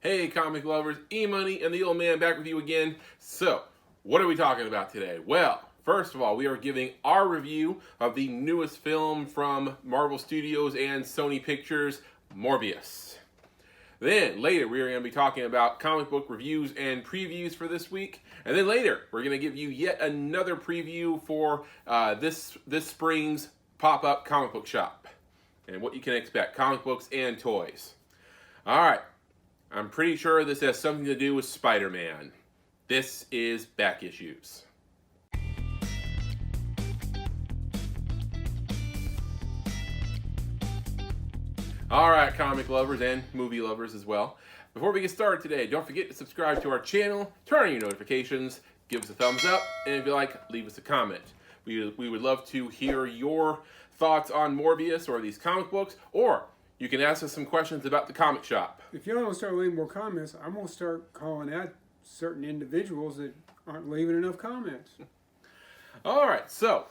Hey comic lovers, E-Money and the Old Man back with you again. So, what are we talking about today? Well, first of all, we are giving our review of the newest film from Marvel Studios and Sony Pictures, Morbius. Then, later, we are going to be talking about comic book reviews and previews for this week. And then later, we're going to give you yet another preview for this spring's pop-up comic book shop. And what you can expect, comic books and toys. Alright. I'm pretty sure this has something to do with Spider-Man. This is Back Issues. Alright, comic lovers and movie lovers as well. Before we get started today, don't forget to subscribe to our channel, turn on your notifications, give us a thumbs up, and if you like, leave us a comment. We would love to hear your thoughts on Morbius or these comic books, or you can ask us some questions about the comic shop. If y'all don't start leaving more comments, I'm going to start calling out certain individuals that aren't leaving enough comments. All right, so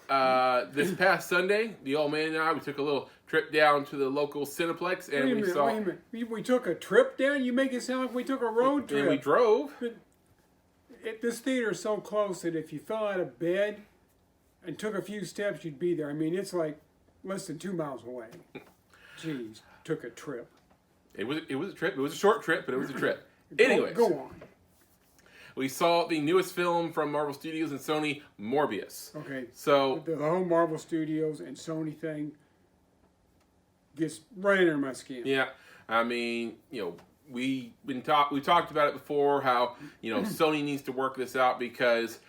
this past Sunday, the old man and I, we took a little trip down to the local Cineplex, and Wait a minute. We took a trip down? You make it sound like we took a road trip. And we drove. This theater is so close that if you fell out of bed and took a few steps, you'd be there. I mean, it's like less than 2 miles away. Jeez, took a trip. It was a trip. It was a short trip, but it was a trip. Anyways, go on. We saw the newest film from Marvel Studios and Sony, Morbius. Okay. So the whole Marvel Studios and Sony thing gets right under my skin. Yeah, I mean, we talked about it before. How Sony needs to work this out because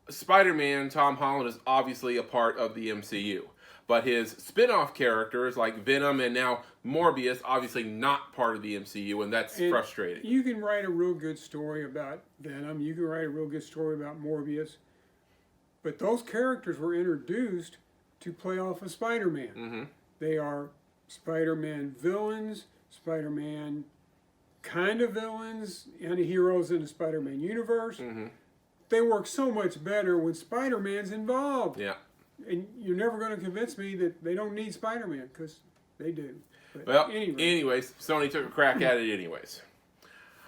Spider-Man, Tom Holland is obviously a part of the MCU. But his spin-off characters like Venom and now Morbius obviously not part of the MCU, and that's frustrating. You can write a real good story about Venom. You can write a real good story about Morbius. But those characters were introduced to play off of Spider-Man. Mm-hmm. They are Spider-Man villains, Spider-Man kind of villains, anti-heroes in the Spider-Man universe. Mm-hmm. They work so much better when Spider-Man's involved. Yeah. And you're never going to convince me that they don't need Spider-Man, because they do. But well, anyways, Sony took a crack at it anyways.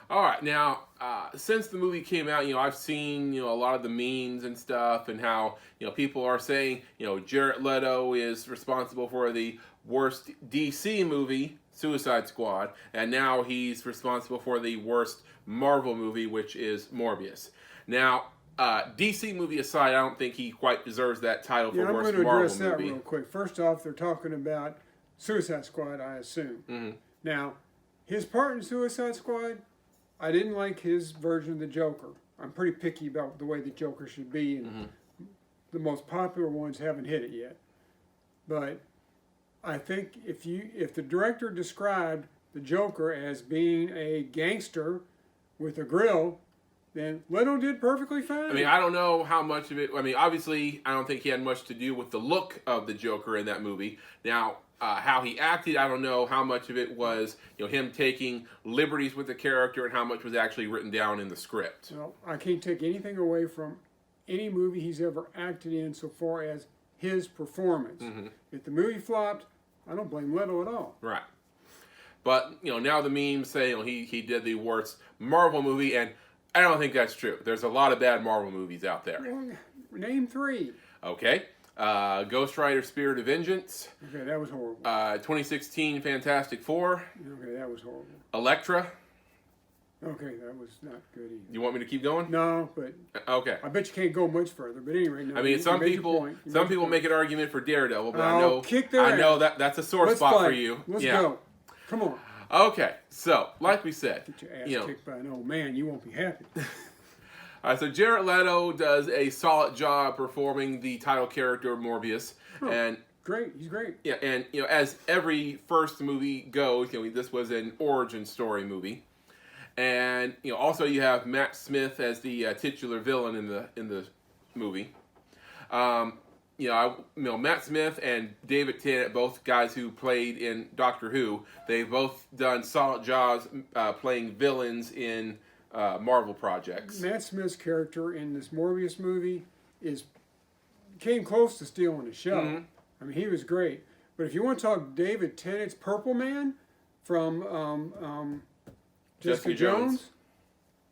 All right, now, since the movie came out, I've seen, a lot of the memes and stuff, and how, people are saying, Jared Leto is responsible for the worst DC movie, Suicide Squad, and now he's responsible for the worst Marvel movie, which is Morbius. Now, DC movie aside, I don't think he quite deserves that title for worst Marvel movie. I'm going to address that real quick. First off, they're talking about Suicide Squad, I assume. Mm-hmm. Now, his part in Suicide Squad, I didn't like his version of the Joker. I'm pretty picky about the way the Joker should be, and the most popular ones haven't hit it yet. But I think if the director described the Joker as being a gangster with a grill, then Leto did perfectly fine. I mean, I don't know how much of it. I mean, obviously, I don't think he had much to do with the look of the Joker in that movie. Now, how he acted, I don't know how much of it was, him taking liberties with the character and how much was actually written down in the script. Well, I can't take anything away from any movie he's ever acted in so far as his performance. Mm-hmm. If the movie flopped, I don't blame Leto at all. Right. But, now the memes say, he did the worst Marvel movie, and I don't think that's true. There's a lot of bad Marvel movies out there. Well, name 3. Okay. Ghost Rider Spirit of Vengeance. Okay, that was horrible. 2016 Fantastic Four. Okay, that was horrible. Elektra. Okay, that was not good either. You want me to keep going? No, but okay. I bet you can't go much further. But anyway, no. I mean, some people make an argument for Daredevil, but I know that's a sore spot for you. Let's go. Come on. Okay, so like we said, get your ass kicked by an old man, you won't be happy. All right, so Jared Leto does a solid job performing the title character of Morbius, and great, he's great. Yeah, and as every first movie goes, this was an origin story movie, and also you have Matt Smith as the titular villain in the movie. Matt Smith and David Tennant, both guys who played in Doctor Who, they've both done solid jobs playing villains in Marvel projects. Matt Smith's character in this Morbius movie came close to stealing the show. Mm-hmm. I mean, he was great. But if you want to talk David Tennant's Purple Man from Jessica Jones.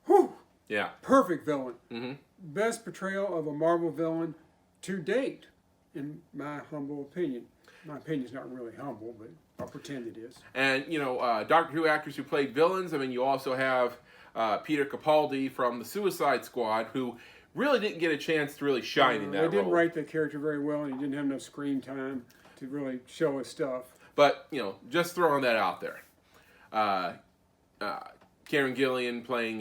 Whew. Yeah. Perfect villain. Mm-hmm. Best portrayal of a Marvel villain to date, in my humble opinion. My opinion's not really humble, but I'll pretend it is. And, Doctor Who actors who played villains. I mean, you also have Peter Capaldi from the Suicide Squad, who really didn't get a chance to really shine in that role. They didn't write that character very well, and he didn't have enough screen time to really show his stuff. But, just throwing that out there. Karen Gillan playing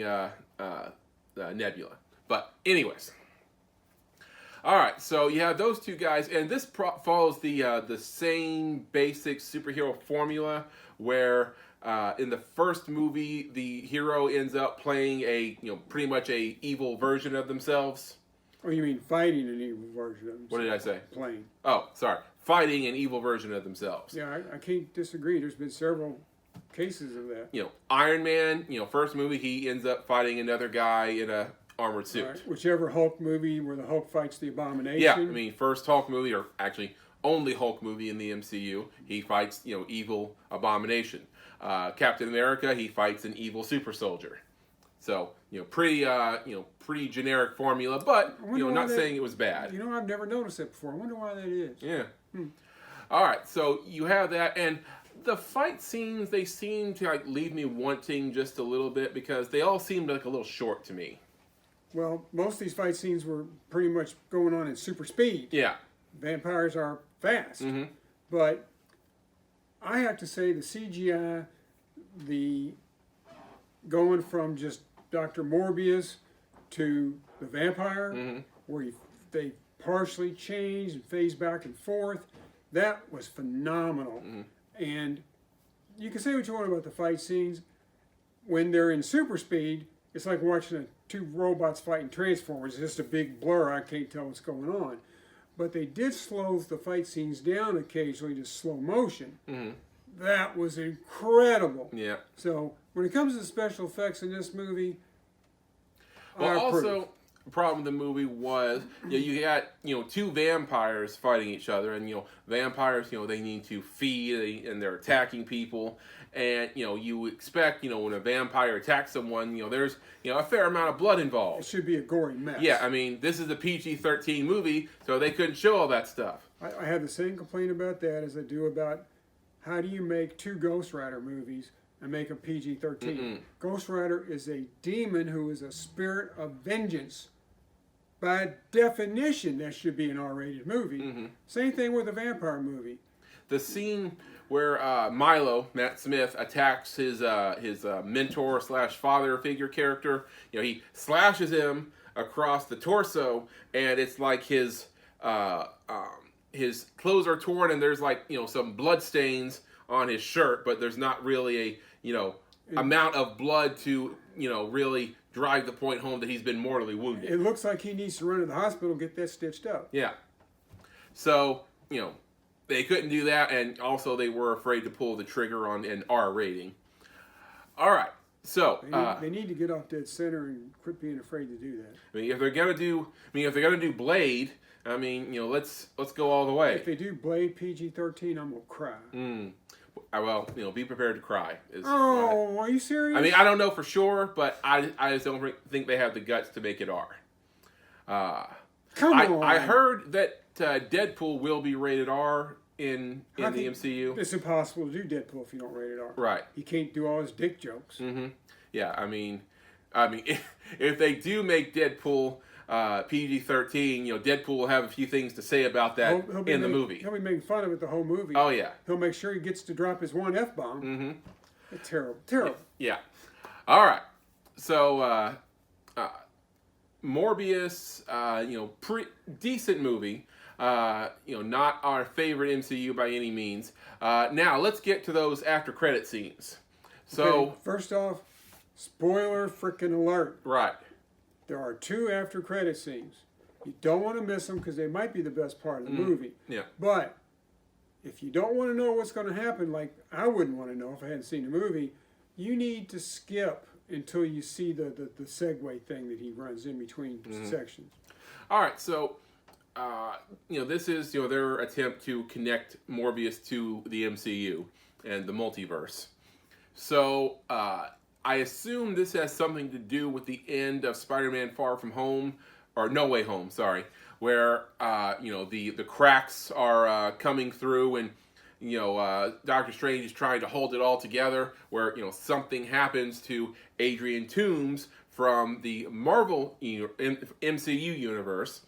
Nebula. But anyways. All right, so you have those two guys, and this follows the same basic superhero formula where in the first movie the hero ends up playing a pretty much a evil version of themselves. Oh, you mean fighting an evil version of themselves? What did I say? Playing. Oh, sorry, fighting an evil version of themselves. Yeah, I can't disagree. There's been several cases of that. Iron Man. First movie he ends up fighting another guy in a armored suit. Right. Whichever Hulk movie where the Hulk fights the Abomination. Yeah, I mean, first Hulk movie, or actually only Hulk movie in the MCU, he fights, evil Abomination. Captain America, he fights an evil super soldier. So, pretty generic formula, but, not saying it was bad. I've never noticed that before. I wonder why that is. Yeah. All right, so you have that, and the fight scenes, they seem to leave me wanting just a little bit because they all seemed like a little short to me. Well, most of these fight scenes were pretty much going on in super speed. Yeah. Vampires are fast. Mm-hmm. But I have to say the CGI, the going from just Dr. Morbius to the vampire, where they partially changed and phased back and forth, that was phenomenal. And you can say what you want about the fight scenes. When they're in super speed, it's like watching two robots fighting Transformers. It's just a big blur. I can't tell what's going on. But they did slow the fight scenes down occasionally to slow motion. That was incredible. Yeah. So when it comes to special effects in this movie, well, also the problem with the movie was you got two vampires fighting each other, and vampires they need to feed and they're attacking people. And, you expect, when a vampire attacks someone, there's, a fair amount of blood involved. It should be a gory mess. Yeah, I mean, this is a PG-13 movie, so they couldn't show all that stuff. I have the same complaint about that as I do about how do you make two Ghost Rider movies and make them PG-13. Ghost Rider is a demon who is a spirit of vengeance. By definition, that should be an R-rated movie. Same thing with a vampire movie. The scene where Milo, Matt Smith, attacks his mentor / father figure character. He slashes him across the torso, and it's like his clothes are torn, and there's some blood stains on his shirt, but there's not really a amount of blood to really drive the point home that he's been mortally wounded. It looks like he needs to run to the hospital and get that stitched up. Yeah. So they couldn't do that, and also they were afraid to pull the trigger on an R rating. All right, so they need to get off dead center and quit being afraid to do that. I mean, if they're gonna do Blade, I mean, let's go all the way. If they do Blade PG-13, I'm gonna cry. Well, be prepared to cry. Are you serious? I mean, I don't know for sure, but I just don't think they have the guts to make it R. Come on. I heard that Deadpool will be rated R in the MCU. It's impossible to do Deadpool if you don't rate it R. Right. He can't do all his dick jokes. Yeah, I mean, if they do make Deadpool PG-13, Deadpool will have a few things to say about that in the movie. He'll be making fun of it the whole movie. Oh yeah. He'll make sure he gets to drop his one F-bomb. It's terrible. Yeah. All right. So Morbius, decent movie. Not our favorite MCU by any means. Now let's get to those after credit scenes. So okay, first off, spoiler freaking alert. Right. There are 2 after credit scenes. You don't want to miss them because they might be the best part of the movie. Yeah. But if you don't want to know what's going to happen, like I wouldn't want to know if I hadn't seen the movie, you need to skip until you see the segue thing that he runs in between sections. All right, so this is their attempt to connect Morbius to the MCU and the multiverse. So I I assume this has something to do with the end of Spider-Man Far From Home, or No Way Home, sorry, where, the cracks are coming through, and, Doctor Strange is trying to hold it all together, where, something happens to Adrian Toomes from the Marvel MCU universe,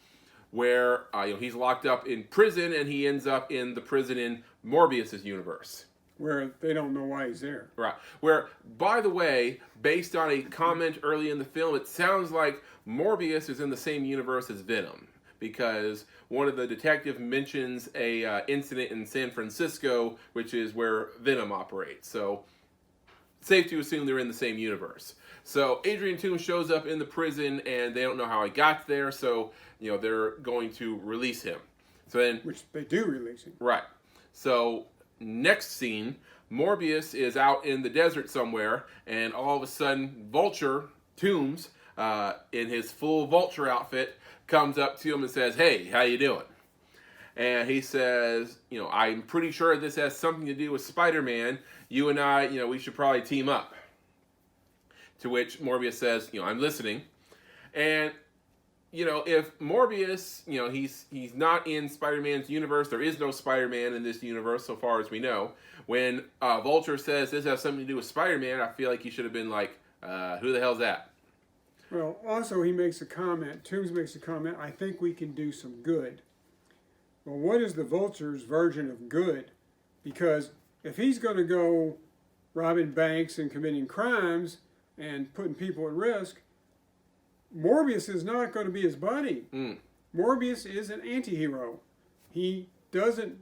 where he's locked up in prison, and he ends up in the prison in Morbius's universe. Where they don't know why he's there. Right. Where, by the way, based on a comment early in the film, it sounds like Morbius is in the same universe as Venom, because one of the detectives mentions a incident in San Francisco, which is where Venom operates. So, safe to assume they're in the same universe. So, Adrian Toomes shows up in the prison, and they don't know how he got there, so, they're going to release him. So then... Which they do release him. Right. So... Next scene, Morbius is out in the desert somewhere, and all of a sudden, Vulture, Toomes, in his full Vulture outfit, comes up to him and says, "Hey, how you doing?" And he says, "I'm pretty sure this has something to do with Spider-Man. You and I, we should probably team up." To which Morbius says, "I'm listening." And if Morbius, he's not in Spider-Man's universe, there is no Spider-Man in this universe so far as we know. When Vulture says this has something to do with Spider-Man, I feel like he should have been like, who the hell's that? Well, also he makes a comment, Toomes makes a comment, "I think we can do some good." Well, what is the Vulture's version of good? Because if he's going to go robbing banks and committing crimes and putting people at risk, Morbius is not going to be his buddy. Morbius is an anti-hero. He doesn't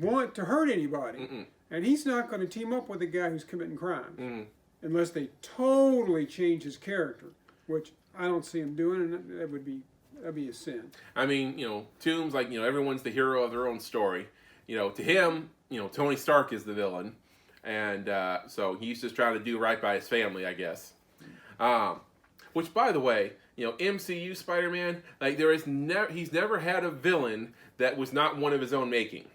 want to hurt anybody. And he's not going to team up with a guy who's committing crimes. Unless they totally change his character, which I don't see him doing, and that'd be a sin. I mean, Toomes, everyone's the hero of their own story. To him, Tony Stark is the villain. And so he's just trying to do right by his family, I guess. Which, by the way, MCU Spider-Man, he's never had a villain that was not one of his own making.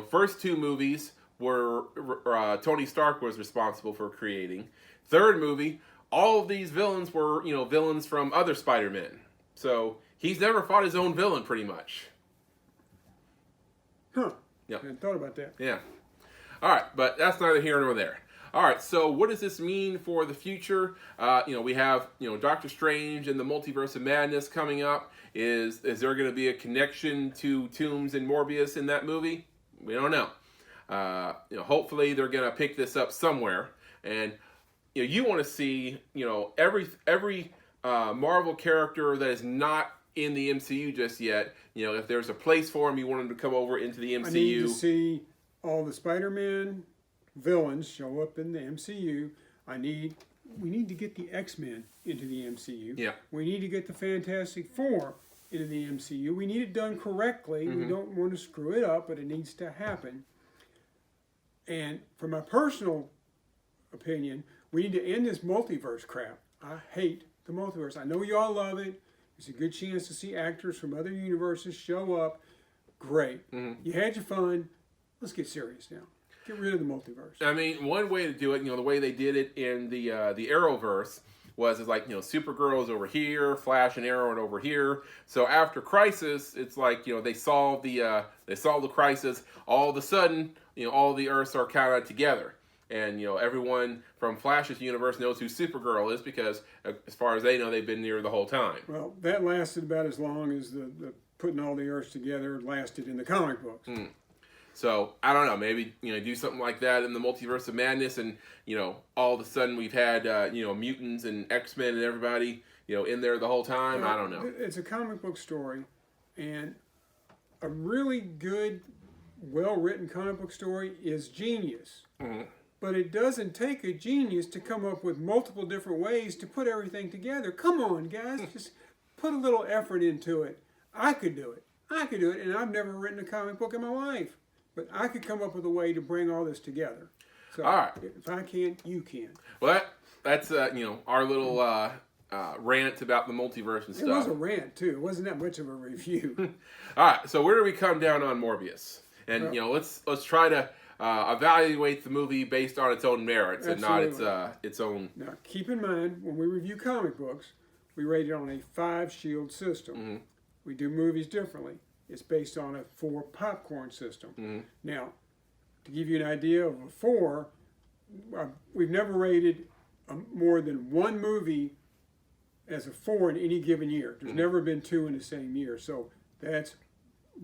First two movies were Tony Stark was responsible for creating. Third movie, all of these villains were, villains from other Spider-Men. So he's never fought his own villain, pretty much. Huh. Yeah. I hadn't thought about that. Yeah. All right, but that's neither here nor there. All right, so what does this mean for the future? We have, Doctor Strange and the Multiverse of Madness coming up. Is there going to be a connection to Toomes and Morbius in that movie? We don't know. Hopefully they're going to pick this up somewhere. And, you want to see, every Marvel character that is not in the MCU just yet. If there's a place for him, you want him to come over into the MCU. I need to see all the Spider-Man villains show up in the MCU. We need to get the X-Men into the MCU. Yeah. We need to get the Fantastic Four into the MCU. We need it done correctly. We don't want to screw it up, but it needs to happen. And from my personal opinion, we need to end this multiverse crap. I hate the multiverse. I know y'all love it. It's a good chance to see actors from other universes show up. Great. You had your fun. Let's get serious now. Get rid of the multiverse. I mean, one way to do it, the way they did it in the Arrowverse was Supergirl's over here, Flash and Arrow are over here. So after Crisis, it's like they solved the crisis. All of a sudden, all the Earths are kind of together, and everyone from Flash's universe knows who Supergirl is because, as far as they know, they've been near the whole time. Well, that lasted about as long as the putting all the Earths together lasted in the comic books. So, I don't know, maybe, do something like that in the Multiverse of Madness, and, all of a sudden we've had, mutants and X-Men and everybody, in there the whole time. I don't know. It's a comic book story, and a really good, well-written comic book story is genius. But it doesn't take a genius to come up with multiple different ways to put everything together. Come on, guys, just put a little effort into it. I could do it, and I've never written a comic book in my life. But I could come up with a way to bring all this together. So all right. If I can't, you can. Well, that's our little rant about the multiverse and stuff. It was a rant too. It wasn't that much of a review. All right. So where do we come down on Morbius? And let's try to evaluate the movie based on its own merits Absolutely. and not its own. Now, keep in mind, when we review comic books, we rate it on a 5-shield system. Mm-hmm. We do movies differently. It's based on a 4 popcorn system. Mm-hmm. Now, to give you an idea of a 4, we've never rated more than 1 movie as a 4 in any given year. There's never been 2 in the same year. So that's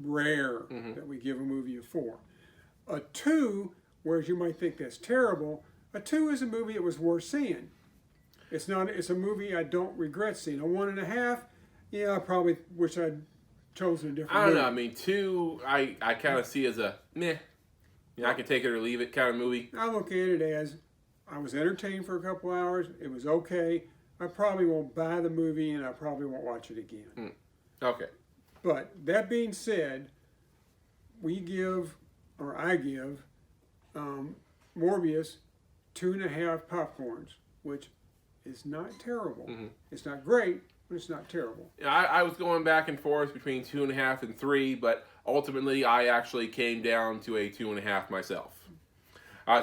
rare that we give a movie a 4. A 2, whereas you might think that's terrible, a 2 is a movie that was worth seeing. It's not. It's a movie I don't regret seeing. A 1.5, yeah, I probably wish I'd chosen a different I don't movie. know. I mean, 2, I kind of see as a meh. You know, I can take it or leave it kind of movie. I look at it as I was entertained for a couple hours. It was okay. I probably won't buy the movie, and I probably won't watch it again. Okay. But that being said, I give Morbius 2.5 popcorns, which is not terrible. It's not great, but it's not terrible. I was going back and forth between 2.5 and 3, but ultimately I actually came down to a 2.5 myself.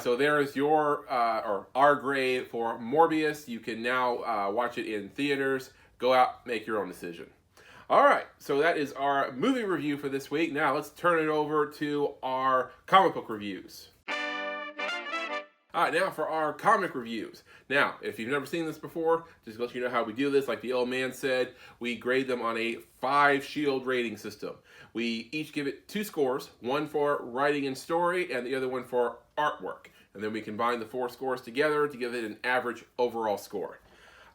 So there is your or our grade for Morbius. You can now watch it in theaters. Go out, make your own decision. All right, so that is our movie review for this week. Now let's turn it over to our comic book reviews. All right, now for our comic reviews. Now, if you've never seen this before, just to let you know how we do this. Like the old man said, we grade them on a 5-shield rating system. We each give it 2 scores, one for writing and story, and the other one for artwork. And then we combine the 4 scores together to give it an average overall score.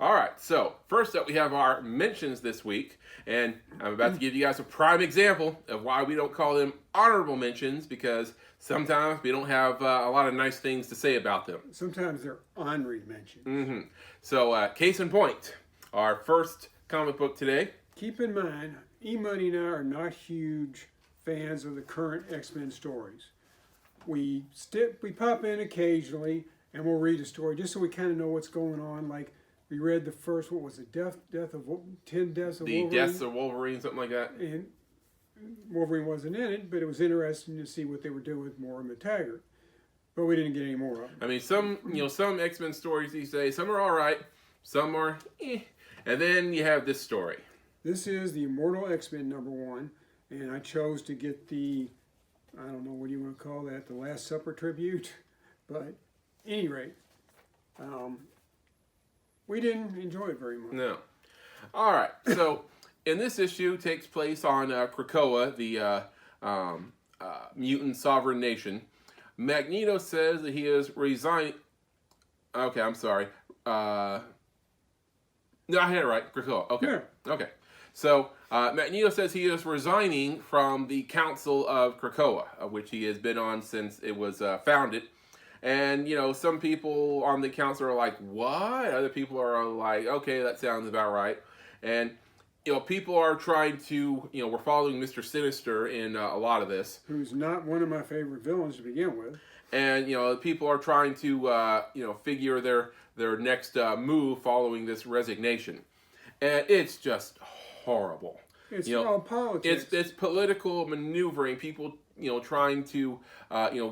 All right, so first up we have our mentions this week, and I'm about to give you guys a prime example of why we don't call them honorable mentions, because sometimes we don't have a lot of nice things to say about them. Sometimes they're honorary mentions. So case in point, our first comic book today. Keep in mind, E-Money and I are not huge fans of the current X-Men stories. We pop in occasionally, and we'll read a story just so we kind of know what's going on. Like, we read the first, what was it, 10 Deaths of Wolverine? The Deaths of Wolverine, something like that. And Wolverine wasn't in it, but it was interesting to see what they were doing with Moira McTaggart. But we didn't get any more of them. I mean, some X-Men stories these days, some are all right, some are eh. And then you have this story. This is the Immortal X-Men #1, and I chose to get the, I don't know, what do you want to call that, the Last Supper tribute? But at any rate, we didn't enjoy it very much. No. All right. So, in this issue, takes place on Krakoa, the mutant sovereign nation. Magneto says that he is resigning. Okay, I'm sorry. No, I had it right. Krakoa. Okay. Yeah. Okay. So, Magneto says he is resigning from the Council of Krakoa, which he has been on since it was founded. And, some people on the council are like, what? Other people are like, okay, that sounds about right. And, people are trying to, we're following Mr. Sinister in a lot of this. Who's not one of my favorite villains to begin with. And, people are trying to, figure their next move following this resignation. And it's just horrible. It's all politics. It's political maneuvering. People, trying to,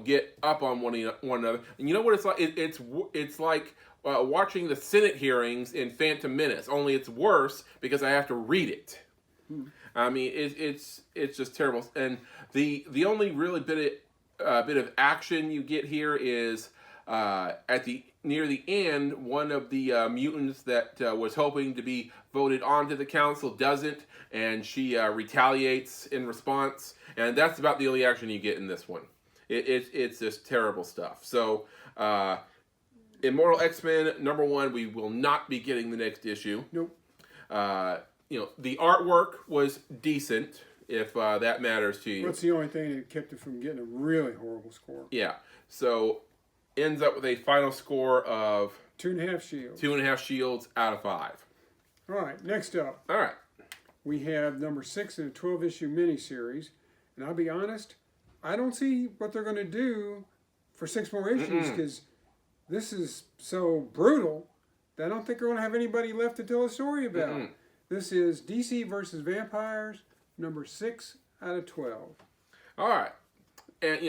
get up on one another. And you know what it's like? It's like watching the Senate hearings in Phantom Menace. Only it's worse because I have to read it. I mean, it's just terrible. And the only really bit of action you get here is near the end, one of the mutants that was hoping to be voted onto the council doesn't, and she retaliates in response, and that's about the only action you get in this one. It's just terrible stuff. So, Immortal X-Men #1, we will not be getting the next issue. Nope. The artwork was decent, if that matters to you. That's the only thing that kept it from getting a really horrible score. Yeah. So, ends up with a final score of 2.5 shields. 2.5 shields out of 5. All right, next up. All right. We have #6 in a 12-issue miniseries. And I'll be honest, I don't see what they're going to do for 6 more issues, because this is so brutal that I don't think they're going to have anybody left to tell a story about. This is DC versus Vampires, #6 out of 12. All right. And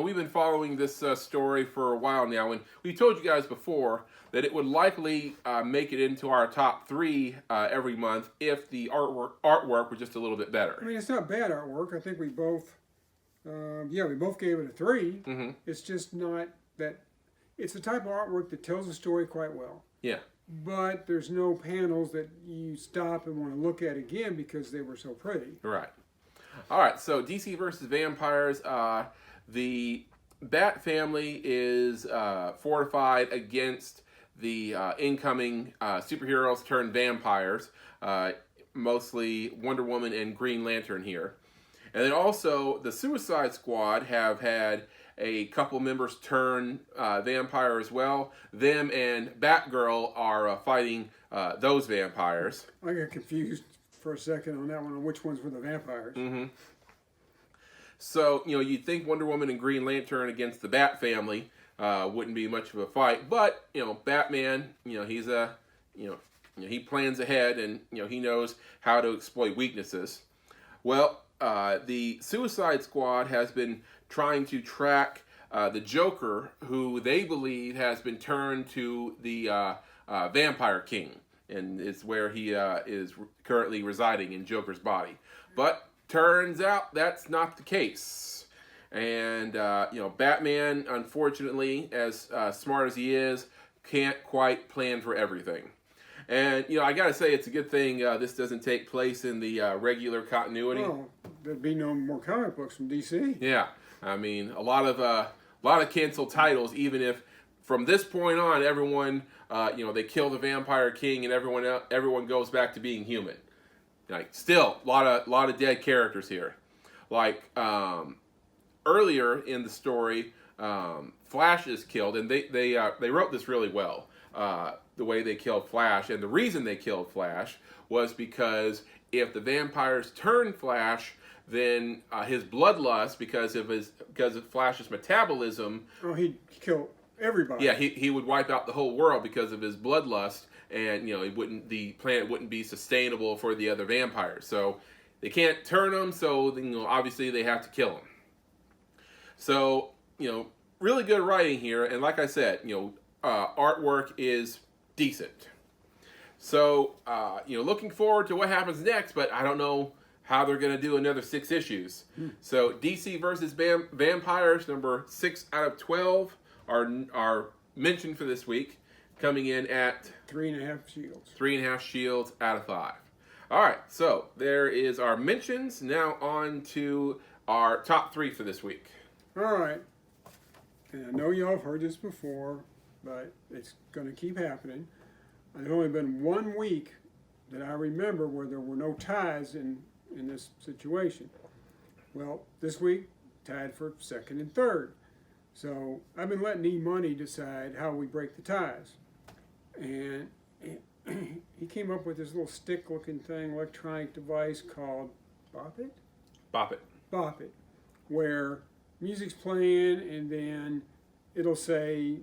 we've been following this story for a while now, and we told you guys before that it would likely make it into our top 3 every month if the artwork was just a little bit better. I mean, it's not bad artwork. I think we both, we both gave it a 3. Mm-hmm. It's just not that. It's the type of artwork that tells the story quite well. Yeah. But there's no panels that you stop and want to look at again because they were so pretty. Right. All right, so DC versus Vampires. The Bat family is fortified against the incoming superheroes turned vampires, mostly Wonder Woman and Green Lantern here. And then also the Suicide Squad have had a couple members turn vampire as well. Them and Batgirl are fighting those vampires. I got confused for a second on that one, on which ones were the vampires. Mm-hmm. So, you'd think Wonder Woman and Green Lantern against the Bat family wouldn't be much of a fight. But, Batman, he's he plans ahead and, he knows how to exploit weaknesses. Well, the Suicide Squad has been trying to track the Joker, who they believe has been turned to the Vampire King, and it's where he is currently residing in Joker's body. But turns out that's not the case. And, Batman, unfortunately, as smart as he is, can't quite plan for everything. And, I gotta say, it's a good thing this doesn't take place in the regular continuity. Well, there'd be no more comic books from DC. Yeah. I mean, a lot of canceled titles, even if from this point on, everyone, they kill the Vampire King and everyone goes back to being human. Like, still, a lot of dead characters here. Like, earlier in the story, Flash is killed, and they wrote this really well, the way they killed Flash. And the reason they killed Flash was because if the vampires turned Flash, then his bloodlust, because of Flash's metabolism, he'd kill everybody. Yeah, he would wipe out the whole world because of his bloodlust, and the planet wouldn't be sustainable for the other vampires. So they can't turn him, so obviously they have to kill him. So really good writing here, and like I said, artwork is decent. So looking forward to what happens next, but I don't know how they're going to do another 6 issues. So DC versus Vampires, number 6 out of 12 are mentioned for this week, coming in at 3.5 shields. 3.5 shields out of 5. All right, so there is our mentions. Now on to our top 3 for this week. All right. And I know y'all have heard this before, but it's going to keep happening. There's only been 1 week that I remember where there were no ties in this situation. Well, this week, tied for 2nd and 3rd. So I've been letting E-Money decide how we break the ties. And he came up with this little stick-looking thing, electronic device called Bop It? Bop It. Bop It, where music's playing and then it'll say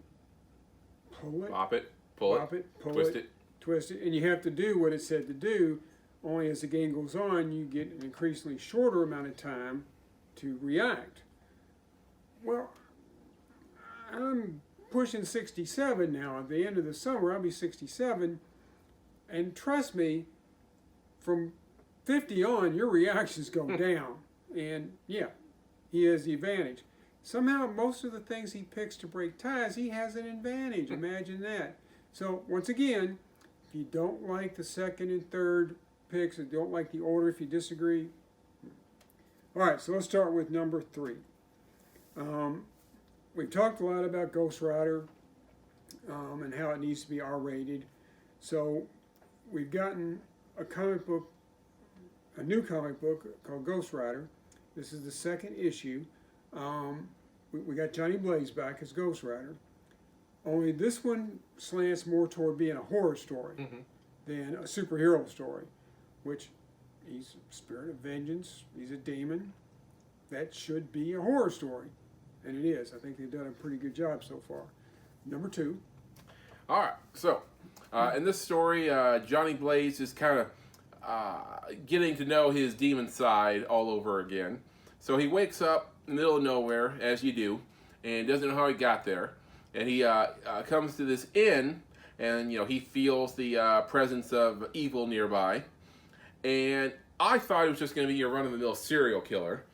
pull it. Bop it, pull Bop it, pull twist it, twist it. And you have to do what it said to do. Only as the game goes on, you get an increasingly shorter amount of time to react. Well, I'm pushing 67 now. At the end of the summer, I'll be 67. And trust me, from 50 on, your reactions go down. And yeah, he has the advantage. Somehow, most of the things he picks to break ties, he has an advantage. Imagine that. So, once again, if you don't like the 2nd and 3rd picks, or don't like the order, if you disagree. All right, so let's start with number 3. We've talked a lot about Ghost Rider and how it needs to be R-rated. So we've gotten a new comic book called Ghost Rider. This is the 2nd issue. We got Johnny Blaze back as Ghost Rider. Only this one slants more toward being a horror story than a superhero story, which he's a spirit of vengeance. He's a demon. That should be a horror story. And it is. I think they've done a pretty good job so far. Number 2. All right. So, in this story, Johnny Blaze is kind of getting to know his demon side all over again. So he wakes up in the middle of nowhere, as you do, and doesn't know how he got there. And he comes to this inn, and he feels the presence of evil nearby. And I thought it was just going to be a run-of-the-mill serial killer,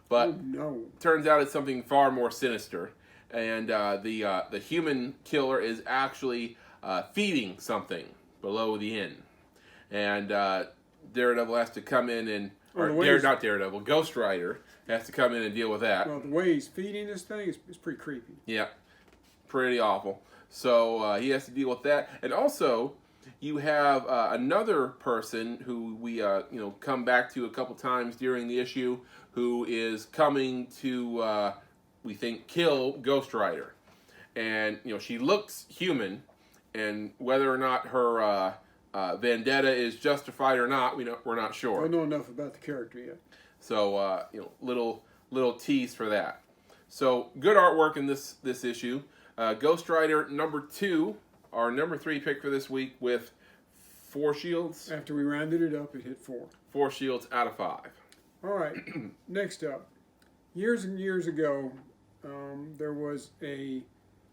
but Oh, no. turns out it's something far more sinister. And the human killer is actually feeding something below the inn. And Daredevil has to come in and... not Daredevil, Ghost Rider has to come in and deal with that. Well, the way he's feeding this thing is pretty creepy. Yeah, pretty awful. So he has to deal with that. And also, you have another person who we come back to a couple times during the issue who is coming to, we think, kill Ghost Rider. And, she looks human, and whether or not her vendetta is justified or not, we're not sure. I don't know enough about the character yet. So, little tease for that. So, good artwork in this issue. Ghost Rider #2, our #3 pick for this week with 4 shields. After we rounded it up, it hit 4. 4 shields out of 5. All right, next up. Years and years ago, there was a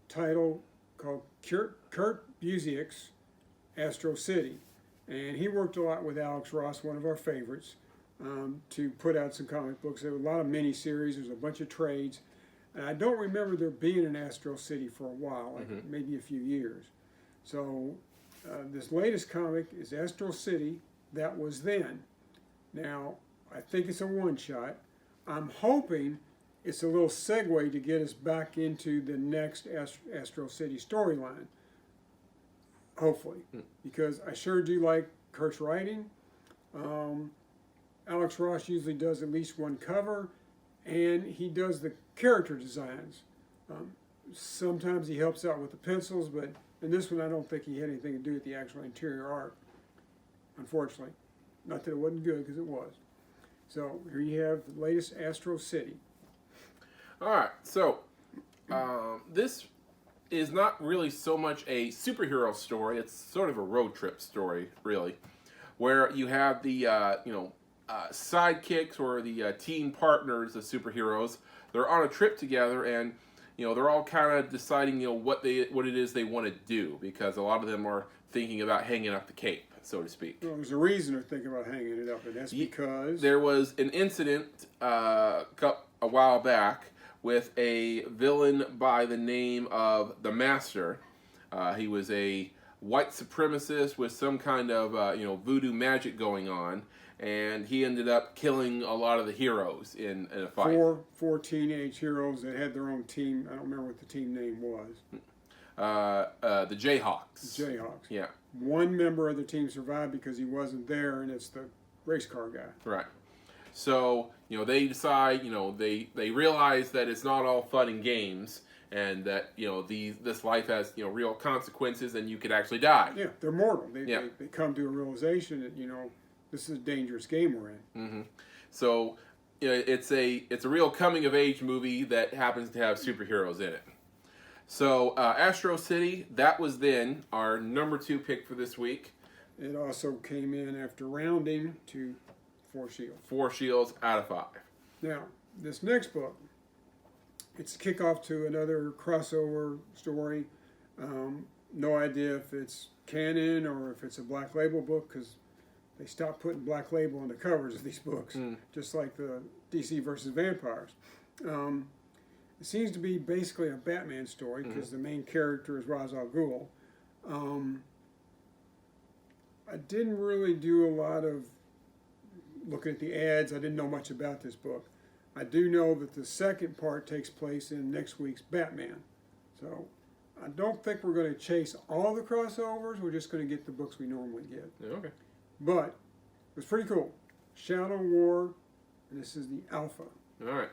title called Kurt Busiek's Astro City. And he worked a lot with Alex Ross, one of our favorites, to put out some comic books. There were a lot of mini-series. There's a bunch of trades. And I don't remember there being an Astro City for a while, like maybe a few years. So this latest comic is Astro City, That Was Then. Now, I think it's a one-shot. I'm hoping it's a little segue to get us back into the next Astro City storyline. Hopefully, because I sure do like Kurt's writing. Alex Ross usually does at least one cover, and he does the character designs. Sometimes he helps out with the pencils, but in this one I don't think he had anything to do with the actual interior art, unfortunately. Not that it wasn't good, because it was. So here you have the latest Astro City. All right, so this is not really so much a superhero story. It's sort of a road trip story, really, where you have the sidekicks or the team partners of superheroes. They're on a trip together, and they're all kind of deciding what it is they want to do, because a lot of them are thinking about hanging up the cape, so to speak. Well, there's a reason they're thinking about hanging it up, and that's because there was an incident a while back with a villain by the name of the Master. He was a white supremacist with some kind of voodoo magic going on, and he ended up killing a lot of the heroes in a fight. Four teenage heroes that had their own team. I don't remember what the team name was. The Jayhawks. The Jayhawks. Yeah. One member of the team survived because he wasn't there, and it's the race car guy. Right. So, they decide, they realize that it's not all fun and games, and that, this life has, real consequences, and you could actually die. Yeah, they're mortal. They come to a realization that, this is a dangerous game we're in. Mm-hmm. So, it's a real coming-of-age movie that happens to have superheroes in it. So, Astro City, That Was Then, our #2 pick for this week. It also came in after rounding to 4 shields. 4 shields out of 5. Now, this next book, it's a kickoff to another crossover story. No idea if it's canon or if it's a Black Label book, because they stopped putting Black Label on the covers of these books, just like the DC versus Vampires. It seems to be basically a Batman story, because the main character is Ra's al Ghul. I didn't really do a lot of looking at the ads. I didn't know much about this book. I do know that the second part takes place in next week's Batman. So I don't think we're going to chase all the crossovers. We're just going to get the books we normally get. Okay. But it was pretty cool. Shadow War, and this is the Alpha. All right.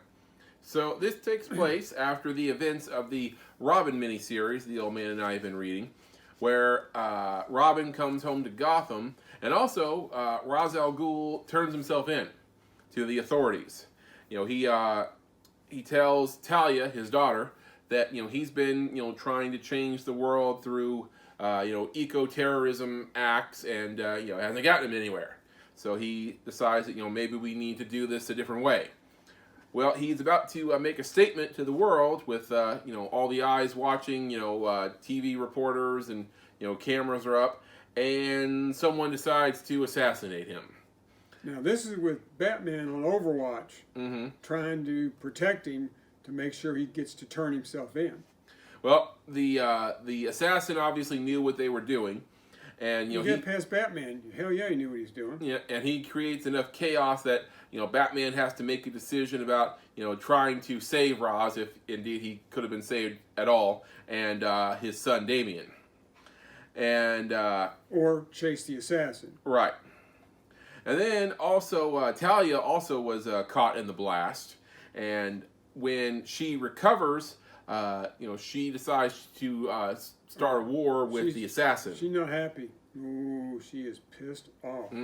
So this takes place after the events of the Robin miniseries, the old man and I have been reading, where Robin comes home to Gotham, and also Ra's al Ghul turns himself in to the authorities. He tells Talia, his daughter, that he's been trying to change the world through eco-terrorism acts, and hasn't gotten him anywhere. So he decides that maybe we need to do this a different way. Well, he's about to make a statement to the world with, all the eyes watching, TV reporters and, cameras are up, and someone decides to assassinate him. Now, this is with Batman on Overwatch, trying to protect him to make sure he gets to turn himself in. Well, the assassin obviously knew what they were doing, and you get past Batman. Hell yeah, he knew what he's doing. Yeah, and he creates enough chaos that Batman has to make a decision about trying to save Ra's, if indeed he could have been saved at all, and his son Damian, and or chase the assassin. Right, and then also Talia also was caught in the blast, and when she recovers, she decides to start a war with the assassin. She's not happy. Ooh, she is pissed off.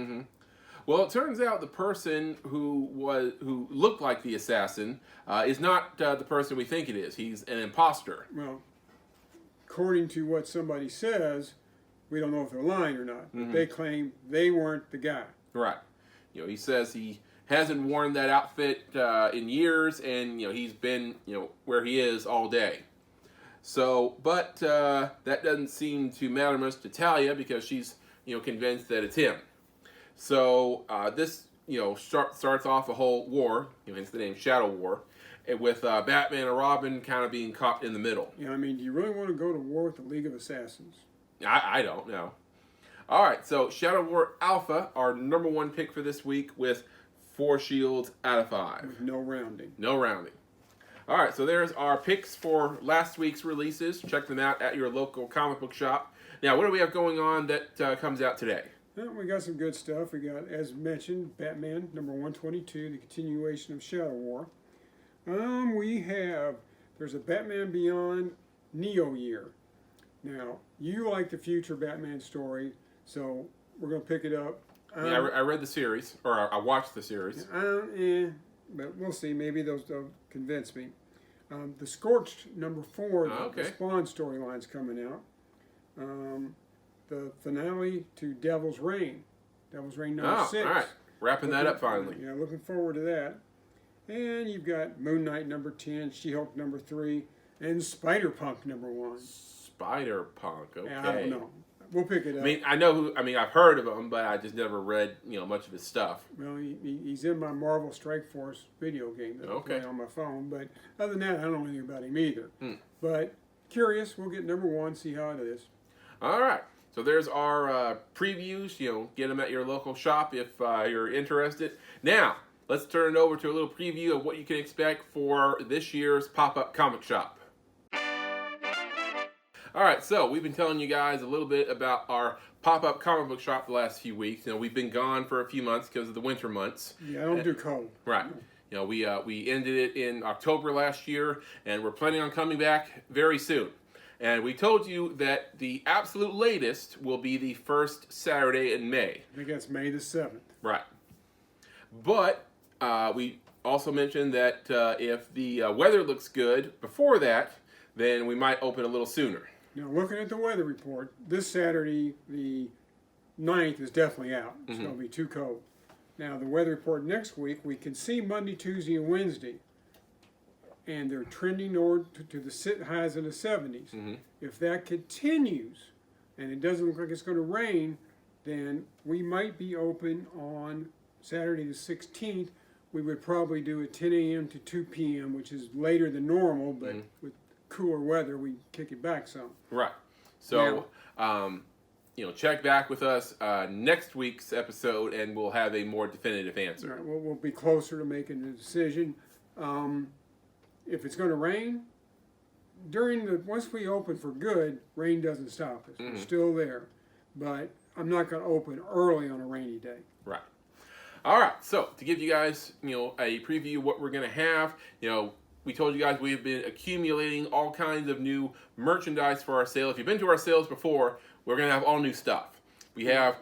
Well, it turns out the person who looked like the assassin is not the person we think it is. He's an imposter. Well, according to what somebody says, we don't know if they're lying or not. But they claim they weren't the guy. Right. He says he hasn't worn that outfit in years, and he's been where he is all day. So, but that doesn't seem to matter much to Talia because she's convinced that it's him. So this starts off a whole war, hence the name Shadow War, with Batman and Robin kind of being caught in the middle. Yeah, I mean, do you really want to go to war with the League of Assassins? I don't know. All right, so Shadow War Alpha, our number one pick for this week, with 4 shields out of 5. With no rounding. No rounding. All right, so there's our picks for last week's releases. Check them out at your local comic book shop. Now, what do we have going on that comes out today? Well, we got some good stuff. We got, as mentioned, Batman number 122, the continuation of Shadow War. There's a Batman Beyond Neo Year. Now, you like the future Batman story, so we're going to pick it up. Yeah, I read the series, or I watched the series. But we'll see. Maybe they'll convince me. The Scorched number 4, the Spawn storyline's coming out. The finale to Devil's Reign number 6. All right, wrapping that up finally. Yeah, looking forward to that. And you've got Moon Knight number 10, She-Hulk number 3, and Spider-Punk number 1. Spider-Punk, okay. Yeah, I don't know. We'll pick it up. I've heard of him, but I just never read, much of his stuff. Well, he's in my Marvel Strike Force video game that I play on my phone, but other than that, I don't know anything about him either. But curious, we'll get number 1, see how it is. All right. So there's our previews. Get them at your local shop if you're interested. Now, let's turn it over to a little preview of what you can expect for this year's pop-up comic shop. All right, so we've been telling you guys a little bit about our pop-up comic book shop the last few weeks. We've been gone for a few months because of the winter months. Yeah, I don't do cold. Right. We ended it in October last year, and we're planning on coming back very soon. And we told you that the absolute latest will be the first Saturday in May. I think that's May the 7th. Right. But we also mentioned that if the weather looks good before that, then we might open a little sooner. Now, looking at the weather report, this Saturday, the 9th, is definitely out. It's going to be too cold. Now, the weather report next week, we can see Monday, Tuesday, and Wednesday. And they're trending north to the highs in the 70s. If that continues, and it doesn't look like it's going to rain, then we might be open on Saturday the 16th. We would probably do a 10 a.m. to 2 p.m., which is later than normal, but with cooler weather, we kick it back some. Right. So, check back with us next week's episode, and we'll have a more definitive answer. Right, we'll be closer to making a decision. If it's going to rain, once we open for good, rain doesn't stop us. We're still there. But I'm not going to open early on a rainy day. Right. All right. So to give you guys, a preview of what we're going to have, we told you guys we've been accumulating all kinds of new merchandise for our sale. If you've been to our sales before, we're going to have all new stuff. We have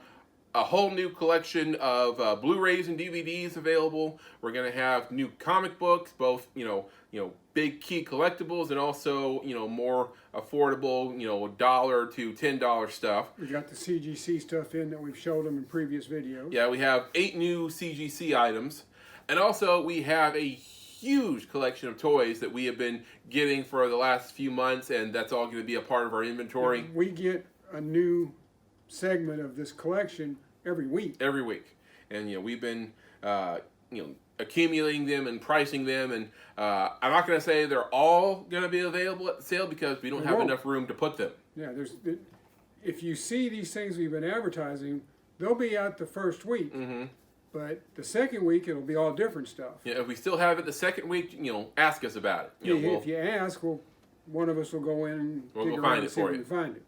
a whole new collection of Blu-rays and DVDs available. We're going to have new comic books, both, big key collectibles and also, more affordable, $1 to $10 stuff. We got the CGC stuff in that we've showed them in previous videos. Yeah, we have 8 new CGC items. And also we have a huge collection of toys that we have been getting for the last few months, and that's all going to be a part of our inventory. We get a new segment of this collection every week. Every week. And, we've been, accumulating them and pricing them, and I'm not going to say they're all going to be available at the sale because we don't have enough room to put them. Yeah, if you see these things we've been advertising, they'll be out the first week. Mm-hmm. But the second week, it'll be all different stuff. Yeah, if we still have it the second week, ask us about it. If you ask, one of us will go in and we'll go find it for you. Find it.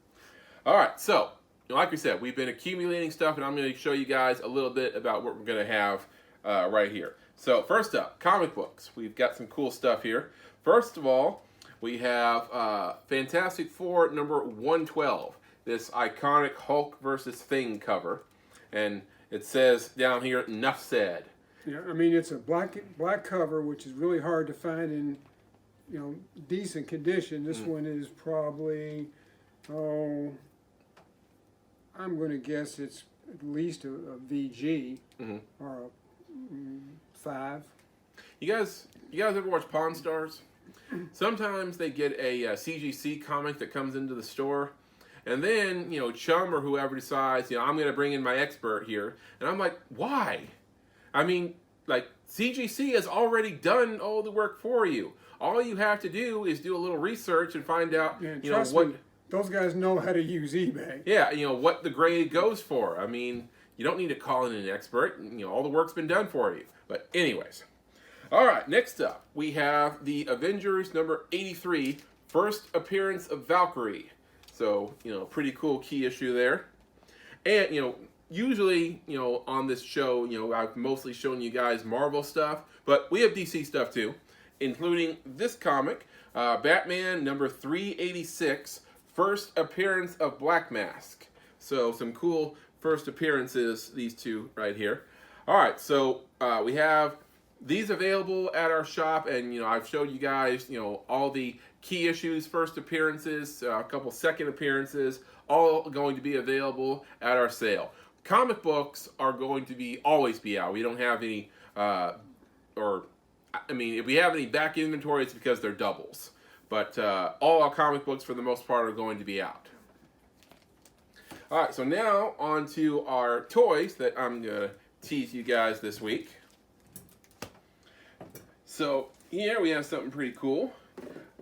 All right, so like we said, we've been accumulating stuff, and I'm going to show you guys a little bit about what we're going to have right here. So first up, comic books. We've got some cool stuff here. First of all, we have Fantastic Four number 112, this iconic Hulk versus Thing cover, and it says down here, "Enough said." Yeah, I mean it's a black cover, which is really hard to find in decent condition. This one is probably I'm going to guess it's at least a VG or a 5. You guys ever watch Pawn Stars? Sometimes they get a CGC comic that comes into the store, and then Chum or whoever decides I'm going to bring in my expert here, and I'm like, why? I mean, like, CGC has already done all the work for you. All you have to do is do a little research and find out what. Those guys know how to use eBay. Yeah, what the grade goes for. I mean, you don't need to call in an expert. All the work's been done for you. But anyways. All right, next up, we have the Avengers number 83, first appearance of Valkyrie. So, pretty cool key issue there. And, usually, on this show, I've mostly shown you guys Marvel stuff, but we have DC stuff too, including this comic, Batman number 386, first appearance of Black Mask. So some cool first appearances, these two right here. All right, so we have these available at our shop, and I've showed you guys all the key issues, first appearances, a couple second appearances, all going to be available at our sale. Comic books are going to always be out. We don't have any, if we have any back inventory, it's because they're doubles. But all our comic books, for the most part, are going to be out. All right, so now on to our toys that I'm going to tease you guys this week. So here we have something pretty cool.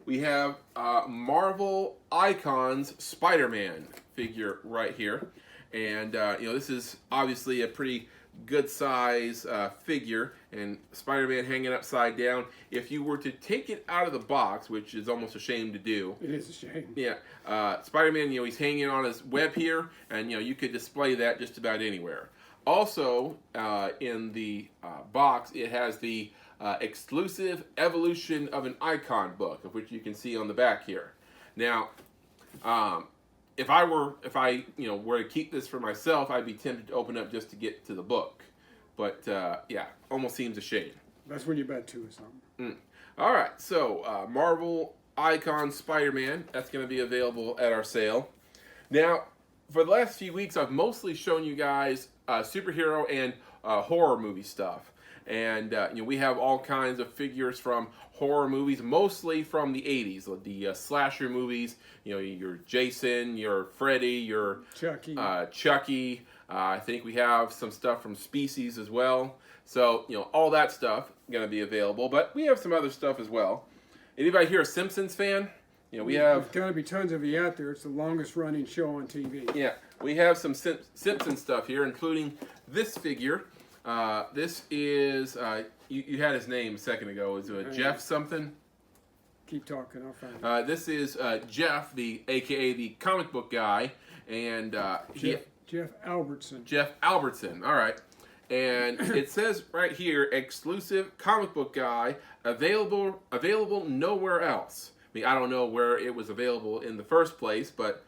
We have Marvel Icons Spider-Man figure right here. And, this is obviously a pretty good size figure, and Spider-Man hanging upside down. If you were to take it out of the box, which is almost a shame to do. It is a shame. Yeah. Spider-Man, he's hanging on his web here, and, you could display that just about anywhere. Also, in the box, it has the exclusive Evolution of an Icon book, of which you can see on the back here. Now, if I were to keep this for myself, I'd be tempted to open up just to get to the book. But, almost seems a shame. That's when you bet 2 or something. All right, so Marvel Icon Spider-Man, that's going to be available at our sale. Now, for the last few weeks, I've mostly shown you guys superhero and horror movie stuff. And, we have all kinds of figures from horror movies, mostly from the 80s, the slasher movies, your Jason, your Freddy, your Chucky. I think we have some stuff from Species as well. So, all that stuff going to be available. But we have some other stuff as well. Anybody here a Simpsons fan? We have... There's got to be tons of you out there. It's the longest running show on TV. Yeah, we have some Simpsons stuff here, including this figure. This is, you had his name a second ago. Is it Jeff something? Keep talking, I'll find it. This is Jeff, aka the comic book guy, and Jeff Albertson. Jeff Albertson, all right. And it says right here, exclusive comic book guy, available nowhere else. I mean, I don't know where it was available in the first place, but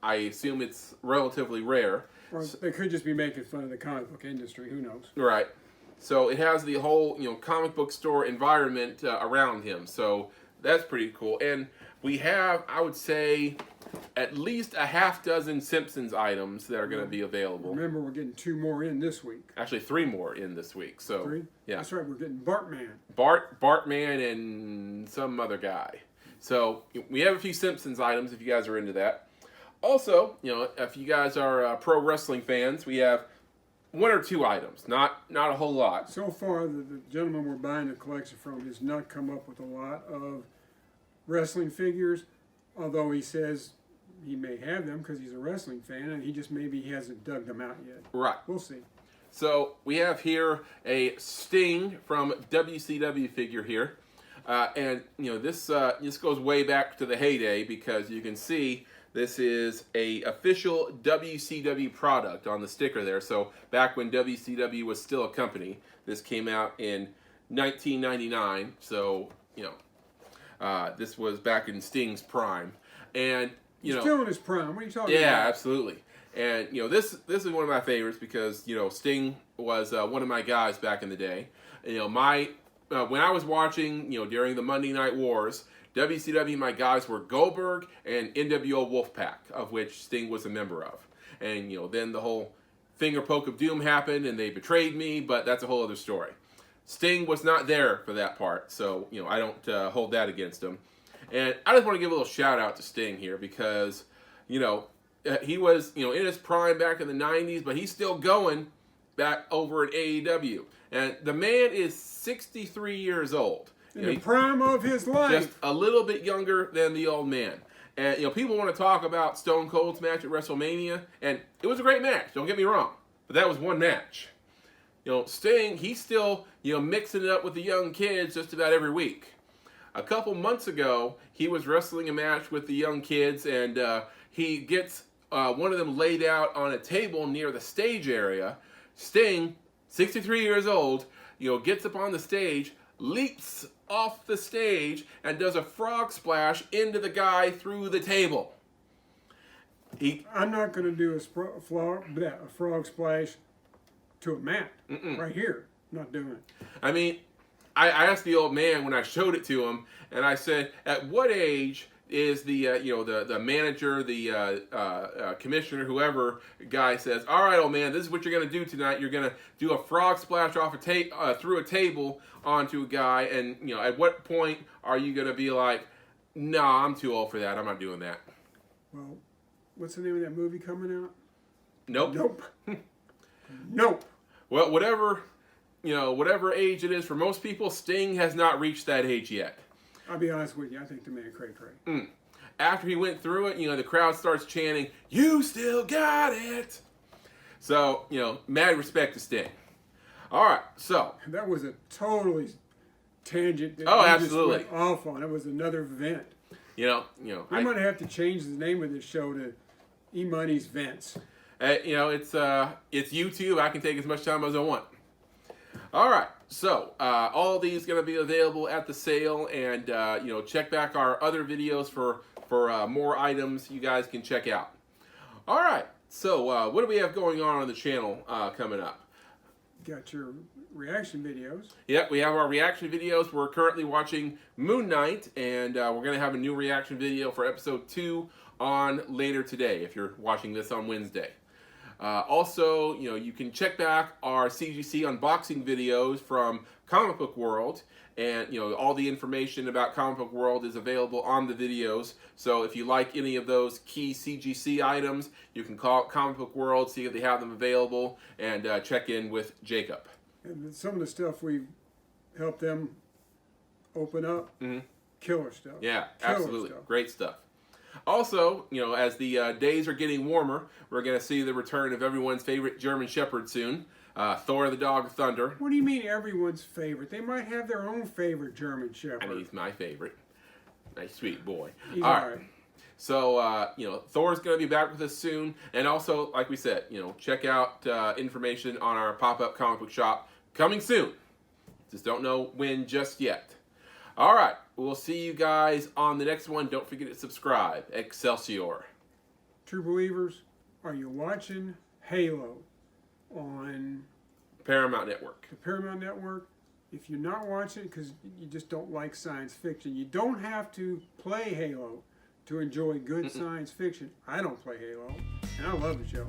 I assume it's relatively rare. Or they could just be making fun of the comic book industry. Who knows? Right. So it has the whole, comic book store environment around him. So that's pretty cool. And we have, I would say, at least a half dozen Simpsons items that are going to be available. Remember, we're getting 2 more in this week. Actually, 3 more in this week. So 3? Yeah. That's right, we're getting Bartman. Bartman and some other guy. So we have a few Simpsons items if you guys are into that. Also, if you guys are pro wrestling fans, we have 1 or 2 items, not a whole lot. So far, the gentleman we're buying the collection from has not come up with a lot of wrestling figures, although he says he may have them because he's a wrestling fan, and he just maybe hasn't dug them out yet. Right. We'll see. So we have here a Sting from WCW figure here, and this goes way back to the heyday because you can see this is a official WCW product on the sticker there. So back when WCW was still a company, this came out in 1999. So this was back in Sting's prime, and still in his prime. What are you talking about? Yeah, absolutely. And this is one of my favorites because Sting was one of my guys back in the day. When I was watching during the Monday Night Wars, WCW, my guys were Goldberg and NWO Wolfpack, of which Sting was a member of. And then the whole finger poke of doom happened and they betrayed me, but that's a whole other story. Sting was not there for that part, so I don't hold that against him. And I just want to give a little shout out to Sting here because he was in his prime back in the 90s, but he's still going back over at AEW. And the man is 63 years old. In the prime of his life. Just a little bit younger than the old man. And people want to talk about Stone Cold's match at WrestleMania, and it was a great match, don't get me wrong. But that was one match. Sting, he's still mixing it up with the young kids just about every week. A couple months ago, he was wrestling a match with the young kids, and he gets one of them laid out on a table near the stage area. Sting, 63 years old, gets up on the stage, leaps off the stage, and does a frog splash into the guy through the table. I'm not going to do a frog splash to a mat. Right here. I'm not doing it. I mean, I asked the old man when I showed it to him, and I said, at what age is the manager, the commissioner, whoever guy says, all right, old man, this is what you're going to do tonight. You're going to do a frog splash off through a table onto a guy, and at what point are you going to be like, no, I'm too old for that. I'm not doing that. Well, what's the name of that movie coming out? Nope. Nope. Nope. Well, whatever age it is for most people, Sting has not reached that age yet. I'll be honest with you, I think the man cray-cray. After he went through it, the crowd starts chanting, "You still got it!" So, mad respect to Sting. All right, so. That was a totally tangent that absolutely. just went off on. It was another vent. We might have to change the name of this show to E-Money's Vents. It's YouTube. I can take as much time as I want. All right, so all of these going to be available at the sale, and check back our other videos for more items you guys can check out. All right, so what do we have going on the channel coming up? Got your reaction videos. Yep, we have our reaction videos. We're currently watching Moon Knight, and we're going to have a new reaction video for episode 2 on later today if you're watching this on Wednesday. Also, you can check back our CGC unboxing videos from Comic Book World, and all the information about Comic Book World is available on the videos. So if you like any of those key CGC items, you can call Comic Book World, see if they have them available, and check in with Jacob. And some of the stuff we've helped them open up, killer stuff. Yeah, killer absolutely, stuff. Great stuff. Also, as the days are getting warmer, we're going to see the return of everyone's favorite German Shepherd soon, Thor the Dog of Thunder. What do you mean everyone's favorite? They might have their own favorite German Shepherd. I mean, he's my favorite. Nice, sweet boy. He's all right. So, Thor's going to be back with us soon. And also, like we said, check out information on our pop-up comic book shop coming soon. Just don't know when just yet. All right. We'll see you guys on the next one. Don't forget to subscribe. Excelsior. True believers, are you watching Halo on Paramount Network? the Paramount Network? if you're not watching it because you just don't like science fiction, you don't have to play Halo to enjoy good science fiction. I don't play Halo, and I love the show.